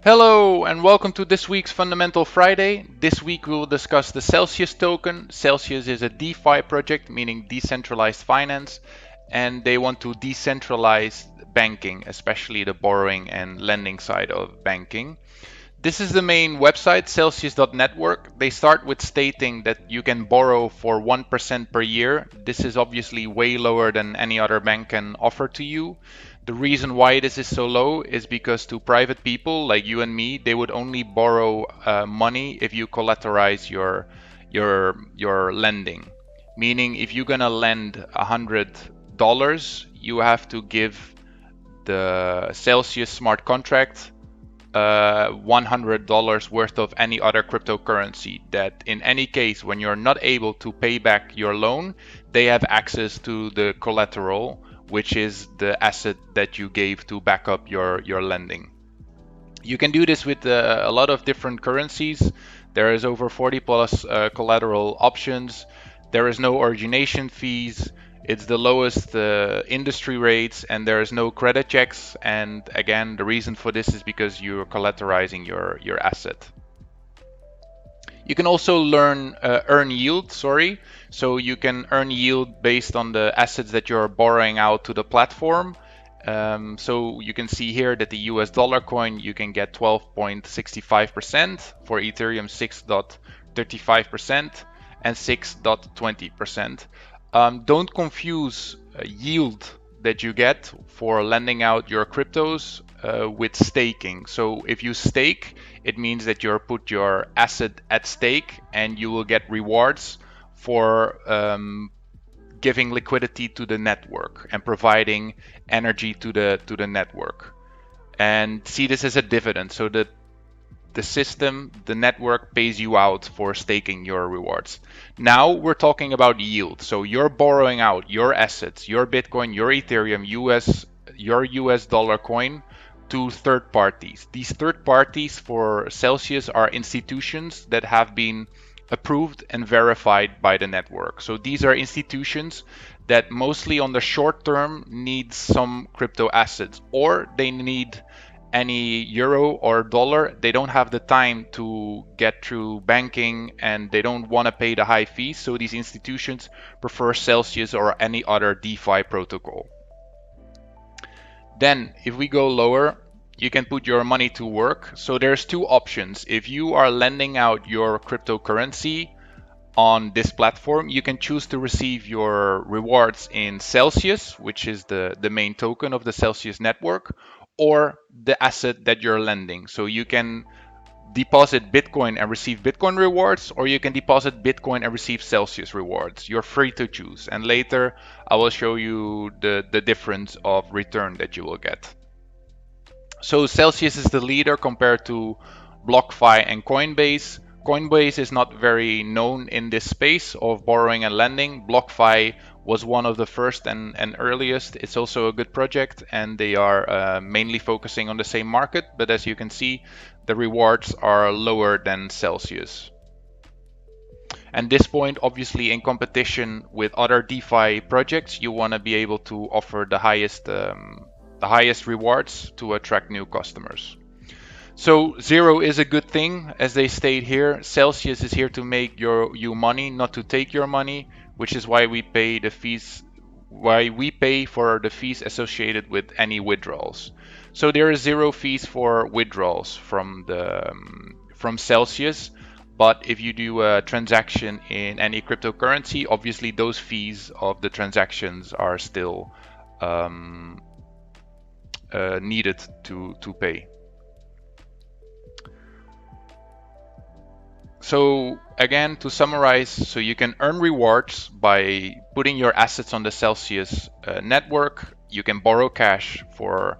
Hello and welcome to this week's Fundamental Friday. This week we will discuss the Celcius token. Celcius is a DeFi project, meaning decentralized finance, and they want to decentralize banking, especially the borrowing and lending side of banking. This is the main website, Celcius.network. They start with stating that you can borrow for 1% per year. This is obviously way lower than any other bank can offer to you. The reason why this is so low is because to private people like you and me, they would only borrow money if you collateralize your lending. Meaning, if you're gonna lend $100, you have to give the Celcius smart contract $100 worth of any other cryptocurrency, that in any case when you're not able to pay back your loan, they have access to the collateral, which is the asset that you gave to back up your lending. You can do this with a lot of different currencies. There is over 40 plus collateral options. There is no origination fees. It's the lowest industry rates, and there is no credit checks. And again, the reason for this is because you're collateralizing your asset. You can also earn yield, So you can earn yield based on the assets that you're borrowing out to the platform. So you can see here that the US dollar coin, you can get 12.65%, for Ethereum 6.35%, and 6.20%. Don't confuse yield that you get for lending out your cryptos with staking. So if you stake, it means that you put your asset at stake and you will get rewards for giving liquidity to the network and providing energy to the network. And see this as a dividend, so that the system, the network, pays you out for staking your rewards. Now we're talking about yield. So you're borrowing out your assets, your Bitcoin, your Ethereum, your US dollar coin to third parties. These third parties for Celcius are institutions that have been approved and verified by the network. So these are institutions that mostly on the short term need some crypto assets, or they need any euro or dollar. They don't have the time to get through banking and they don't want to pay the high fees. So these institutions prefer Celcius or any other DeFi protocol. Then if we go lower, you can put your money to work. So there's two options. If you are lending out your cryptocurrency on this platform, you can choose to receive your rewards in Celcius, which is the main token of the Celcius network, or the asset that you're lending. So you can deposit Bitcoin and receive Bitcoin rewards, or you can deposit Bitcoin and receive Celcius rewards. You're free to choose. And later I will show you the difference of return that you will get. So Celcius is the leader compared to BlockFi and Coinbase. Coinbase is not very known in this space of borrowing and lending. BlockFi was one of the first and earliest. It's also a good project, and they are mainly focusing on the same market. But as you can see, the rewards are lower than Celcius. And this point, obviously, in competition with other DeFi projects, you want to be able to offer the highest rewards to attract new customers. So zero is a good thing, as they state here. Celcius is here to make you money, not to take your money, which is why we pay the fees. Why we pay for the fees associated with any withdrawals. So there is zero fees for withdrawals from Celcius. But if you do a transaction in any cryptocurrency, obviously those fees of the transactions are still needed to pay. So again, to summarize, so you can earn rewards by putting your assets on the Celcius network. You can borrow cash for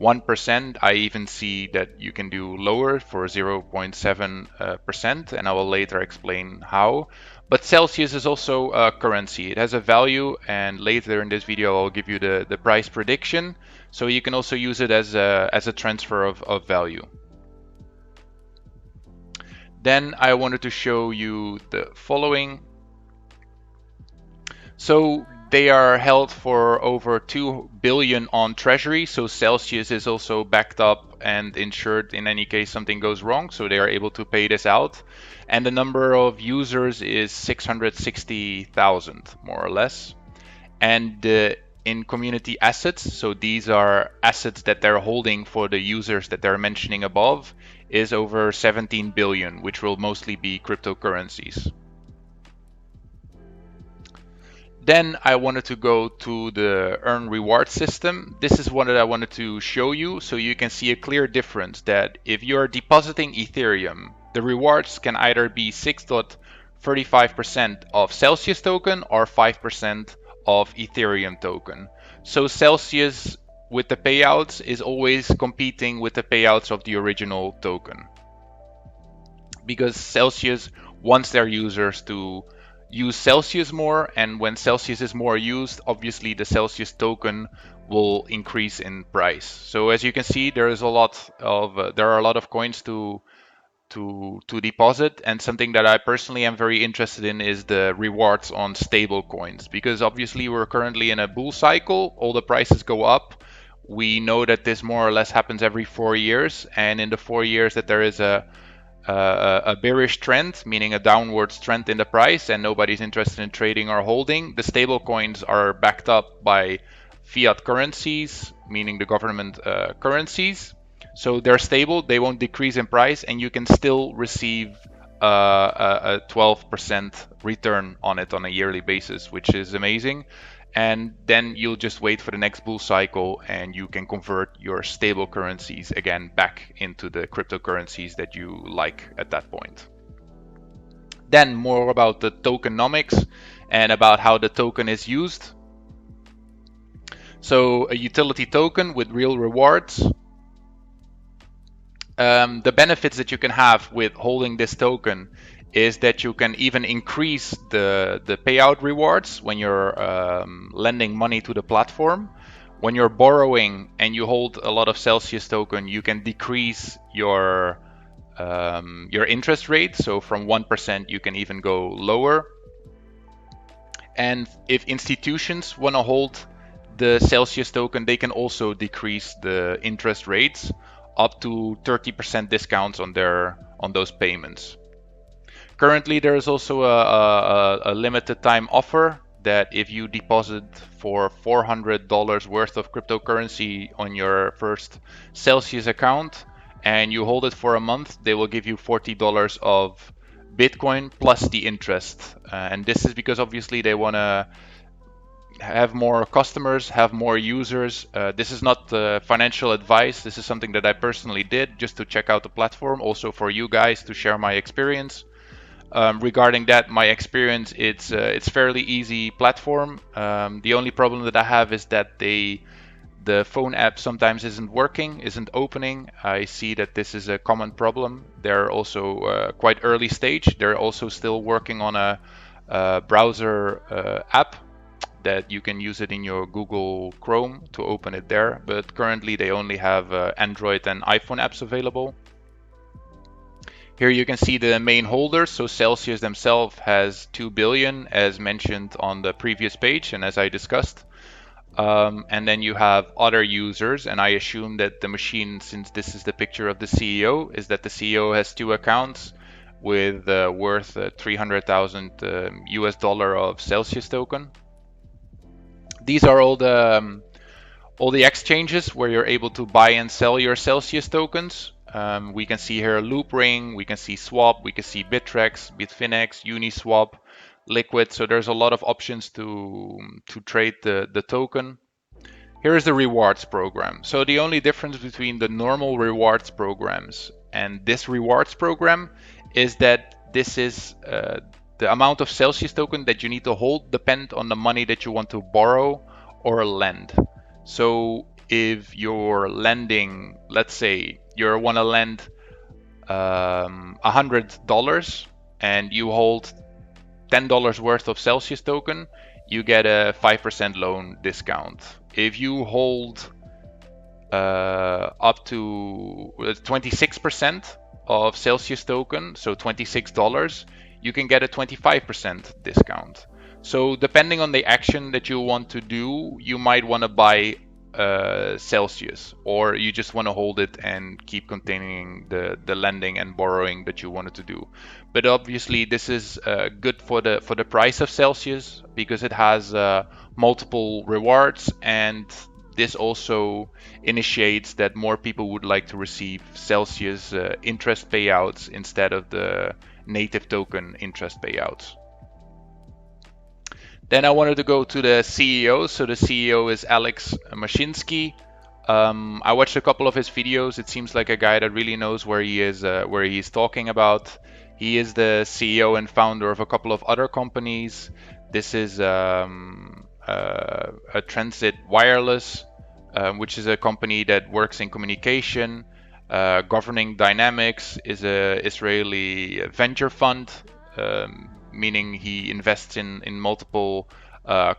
1%. I even see that you can do lower for 0.7%, and I will later explain how. But Celcius is also a currency. It has a value, and later in this video I'll give you the price prediction. So you can also use it as a transfer of value. Then I wanted to show you the following. So They are held for over 2 billion on treasury, so Celcius is also backed up and insured in any case something goes wrong, so they are able to pay this out. And the number of users is 660,000, more or less. And in community assets, so these are assets that they're holding for the users that they're mentioning above, is over 17 billion, which will mostly be cryptocurrencies. Then I wanted to go to the earn reward system. This is one that I wanted to show you so you can see a clear difference that if you're depositing Ethereum, the rewards can either be 6.35% of Celsius token or 5% of Ethereum token. So Celsius with the payouts is always competing with the payouts of the original token, because Celsius wants their users to use Celsius more, and when Celsius is more used, obviously the Celsius token will increase in price. So as you can see, there are a lot of coins to deposit, and something that I personally am very interested in is the rewards on stable coins, because obviously we're currently in a bull cycle, all the prices go up. We know that this more or less happens every 4 years, and in the 4 years that there is a bearish trend, meaning a downwards trend in the price, and nobody's interested in trading or holding. The stable coins are backed up by fiat currencies, meaning the government currencies. So they're stable, they won't decrease in price, and you can still receive a 12% return on it on a yearly basis, which is amazing. And then you'll just wait for the next bull cycle and you can convert your stable currencies again back into the cryptocurrencies that you like at that point. Then more about the tokenomics and about how the token is used. So a utility token with real rewards. The benefits that you can have with holding this token is that you can even increase the payout rewards when you're lending money to the platform. When you're borrowing and you hold a lot of Celsius token, you can decrease your interest rate. So from 1%, you can even go lower. And if institutions want to hold the Celsius token, they can also decrease the interest rates up to 30% discounts on those payments. Currently, there is also a limited time offer that if you deposit for $400 worth of cryptocurrency on your first Celsius account and you hold it for a month, they will give you $40 of Bitcoin plus the interest. And this is because obviously they want to have more customers, have more users. This is not financial advice. This is something that I personally did just to check out the platform, also for you guys to share my experience. Regarding that, my experience, it's fairly easy platform. The only problem that I have is that the phone app sometimes isn't working, isn't opening. I see that this is a common problem. They're also quite early stage. They're also still working on a browser app that you can use it in your Google Chrome to open it there. But currently they only have Android and iPhone apps available. Here you can see the main holders. So Celsius themselves has 2 billion as mentioned on the previous page and as I discussed. And then you have other users, and I assume that the machine, since this is the picture of the CEO, is that the CEO has two accounts with worth 300,000 US dollar of Celsius token. These are all the exchanges where you're able to buy and sell your Celsius tokens. We can see here Loopring, we can see Swap, we can see Bittrex, Bitfinex, Uniswap, Liquid. So there's a lot of options to trade the token. Here is the rewards program. So the only difference between the normal rewards programs and this rewards program is that this is the amount of Celsius token that you need to hold depend on the money that you want to borrow or lend. So if you're lending, let's say you want to lend $100 and you hold $10 worth of Celsius token, you get a 5% loan discount. If you hold up to 26% of Celsius token, so $26, you can get a 25% discount. So depending on the action that you want to do, you might want to buy Celcius, or you just want to hold it and keep containing the lending and borrowing that you wanted to do. But obviously, this is good for the price of Celcius because it has multiple rewards, and this also initiates that more people would like to receive Celsius interest payouts instead of the native token interest payouts. Then I wanted to go to the CEO. So the CEO is Alex Mashinsky. I watched a couple of his videos. It seems like a guy that really knows where he is, where he's talking about. He is the CEO and founder of a couple of other companies. This is a Transit Wireless, which is a company that works in communication. Governing Dynamics is a Israeli venture fund, meaning he invests in multiple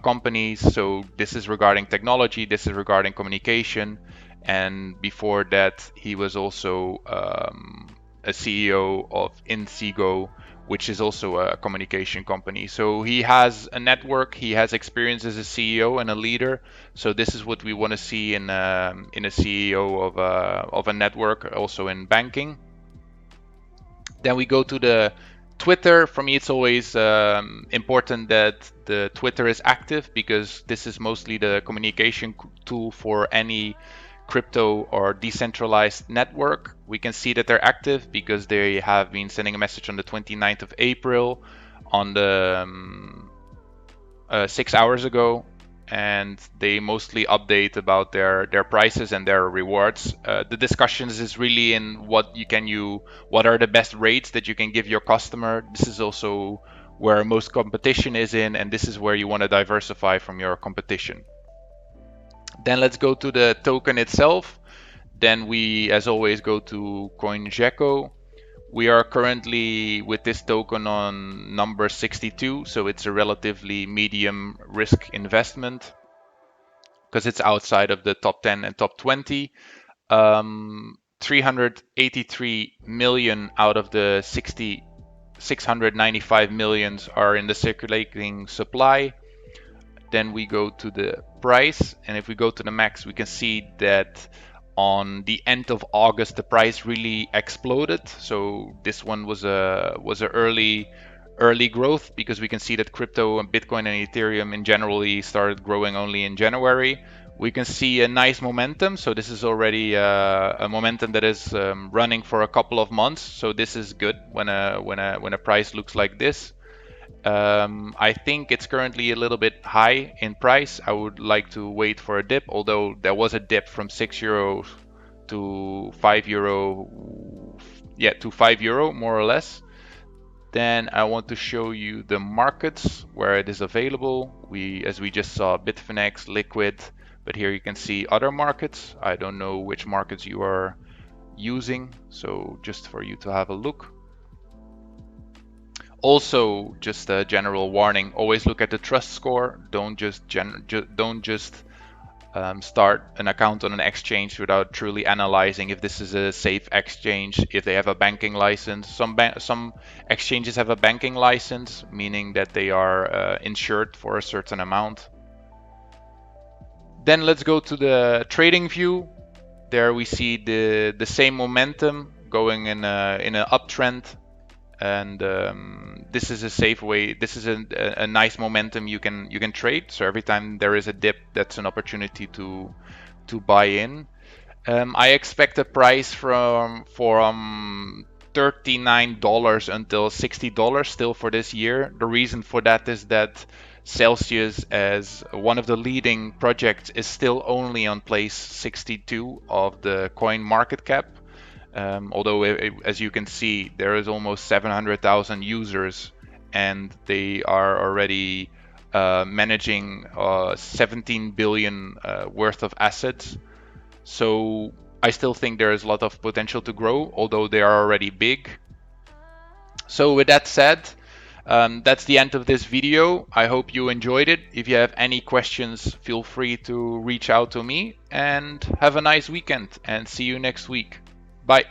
companies. So this is regarding technology, this is regarding communication, and before that he was also a CEO of Inseego, which is also a communication company. So he has a network, he has experience as a CEO and a leader. So this is what we want to see in a CEO of a network, also in banking. Then we go to the Twitter. For me, it's always important that the Twitter is active because this is mostly the communication tool for any crypto or decentralized network. We can see that they're active because they have been sending a message on the 29th of April, on the 6 hours ago, and they mostly update about their prices and their rewards. The discussions is really in what are the best rates that you can give your customer. This is also where most competition is in, and this is where you want to diversify from your competition. Then let's go to the token itself. Then we, as always, go to CoinGecko. We are currently with this token on number 62, so it's a relatively medium risk investment because it's outside of the top 10 and top 20. 383 million out of the 695 millions are in the circulating supply. Then we go to the price, and if we go to the max, we can see that on the end of August the price really exploded. So this one was a early growth because we can see that crypto and Bitcoin and Ethereum in generally started growing only in January. We can see a nice momentum. So this is already a momentum that is running for a couple of months. So this is good when a price looks like this. I think it's currently a little bit high in price. I would like to wait for a dip, although there was a dip from €6 to €5, to €5 more or less. Then I want to show you the markets where it is available. As we just saw, Bitfinex, Liquid, but here you can see other markets. I don't know which markets you are using, so just for you to have a look. Also, just a general warning: always look at the trust score. Don't just start an account on an exchange without truly analyzing if this is a safe exchange, if they have a banking license. Some exchanges have a banking license, meaning that they are insured for a certain amount. Then let's go to the trading view. There we see the same momentum going in an uptrend. And this is a safe way. This is a nice momentum you can trade. So every time there is a dip, that's an opportunity to buy in. I expect a price from $39 until $60 still for this year. The reason for that is that Celcius, as one of the leading projects, is still only on place 62 of the coin market cap. Although, as you can see, there is almost 700,000 users, and they are already managing 17 billion worth of assets. So I still think there is a lot of potential to grow, although they are already big. So with that said, that's the end of this video. I hope you enjoyed it. If you have any questions, feel free to reach out to me, and have a nice weekend, and see you next week. Bye.